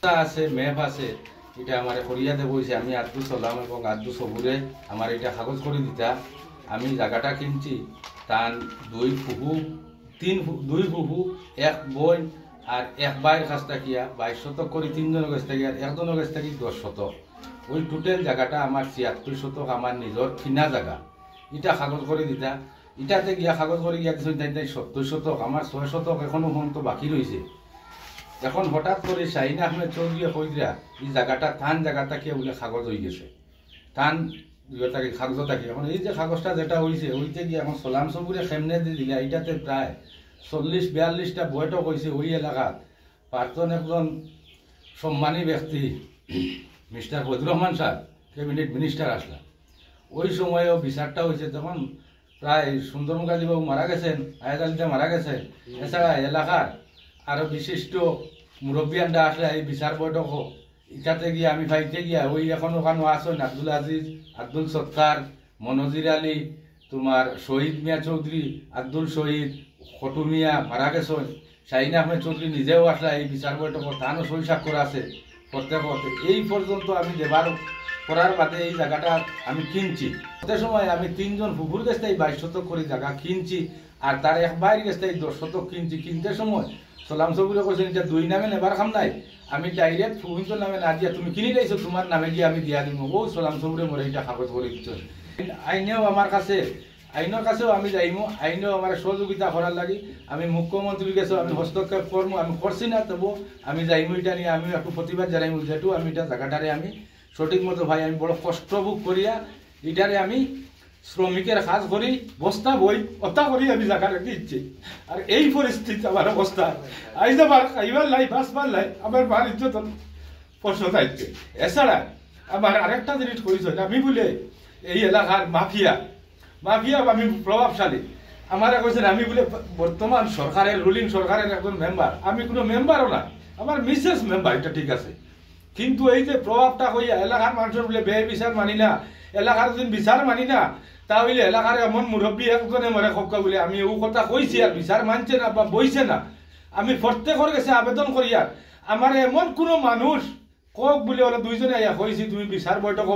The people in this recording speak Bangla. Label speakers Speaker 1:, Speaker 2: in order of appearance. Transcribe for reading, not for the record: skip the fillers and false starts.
Speaker 1: আছে ম্যাপ আছে এটা আমার করিয়াতে বইছে আমি আদু চলাম এবং আদু সবুরে আমার এটা কাগজ করে দিতা আমি জায়গাটা কিনছি তার দুই ফুহু এক বই আর এক বাইর কাছ থাকিয়া 22 শতক করে 3 জনের কাছ থেকে আর একজনের কাছ থেকে 10 শতক ওই টোটাল জায়গাটা আমার 76 শতক আমার নিজের কিনা জায়গা এটা কাগজ করে দিতা এটাতে গিয়া কাগজ করে গিয়া দিচ্ছেন তাই 70 শতক আমার 6 শতক এখনো পর্যন্ত বাকি রয়েছে। এখন হঠাৎ করে শাহিন আহমেদ চৌধুরী কইরা এই জায়গাটা থান জায়গাটাকে বলে কাগজ হয়ে গেছে থান কাগজ থাকি এখন এই যে কাগজটা যেটা হয়েছে ওইতে গিয়ে এখন সোলাম সবুরে সেমনে দিয়ে দিলে এইটাতে প্রায় 40-42টা বৈঠক হয়েছে ওই এলাকাত প্রাক্তন একজন সম্মানী ব্যক্তি mister Fazlur Rahman sir cabinet minister আসলা ওই সময়েও বিচারটা হয়েছে তখন প্রায় সুন্দরমুখালী বাবু মারা গেছেন আয়াদালিতে মারা গেছে এছাড়া এলাকার আরো বিশিষ্ট মুরব্বিয়ানরা আসলে এই বিচার বৈঠক ইটাতে গিয়ে আমি ভাইতে গিয়া ওই এখন ওখানে আসেন আব্দুল আজিজ আব্দুল সত্তার মনজির আলী তোমার শহীদ মিয়া চৌধুরী আব্দুল শহীদ খটু মিয়া মারা গেছেন শাহিন আহমেদ চৌধুরী নিজেও আসলে এই বিচার বৈঠক তানও সই স্বাক্ষর আছে করতে করতে এই পর্যন্ত আমি দেবার করার বাদে এই জায়গাটা আমি কিনছি সে সময় আমি 3 জন ফুফুর কাছ থেকে 22 শতক করে জায়গা কিনছি আর তার এক বাইরের কাছ থেকে 10 শতক কিনছি কিনতে সময় সোলাম সবুরে কইছেন এটা 2 নামে নেবার খাম নাই আমি ডাইরেক্ট ফুফিনটোর নামে না দিয়া তুমি কিনে লাইছো তোমার নামে গিয়ে আমি দিয়া দিব ও সোলাম সবুরে মরে এটা কাগজ করে দিচ্ছ আইনেও আমার কাছে আইনের কাছেও আমি যাইমু আইনেও আমার সহযোগিতা করার লাগি আমি মুখ্যমন্ত্রীর কাছেও আমি হস্তক্ষেপ করবো আমি করছি না তবু আমি যাইমু এটা নিয়ে আমি একটু প্রতিবাদ জানাইমু যেহেতু আমি এটা জায়গাটারে আমি সঠিক মতো ভাই আমি বড় কষ্ট ভোগ করিয়া এটারে আমি শ্রমিকের কাজ করি বস্তা বই অতা করি আমি জায়গাটা দিচ্ছি আর এই পরিস্থিতি আমার অবস্থা আইজ আমার খাইবার লাই বাঁচবার লাই আমার মার ইজ্জত প্রশ্ন থাকছে এছাড়া আমার আরেকটা জিনিস কইছ আমি বলে এই এলাকার মাফিয়া আমি প্রভাবশালী আমার কইছেন আমি বলে বর্তমান সরকারের রুলিং সরকারের একজন মেম্বার আমি কোনো মেম্বারও না আমার মিসেস মেম্বার এটা ঠিক আছে কিন্তু এই যে প্রভাবটা হইয়া এলাকার মানুষের বলে বে বিচার মানি না এলাকার যদি বিচার মানি না তাহলে এলাকার এমন মুরব্বী একজনে মরে খোকা বলে আমি ও কথা কইছি আর বিচার মানছে না বা বইছে না আমি প্রত্যেকের কাছে আবেদন করিয়া আমার এমন কোনো মানুষ কক বলে ওরা 2 জনে আইয়া কইছি তুমি বিচার বৈঠক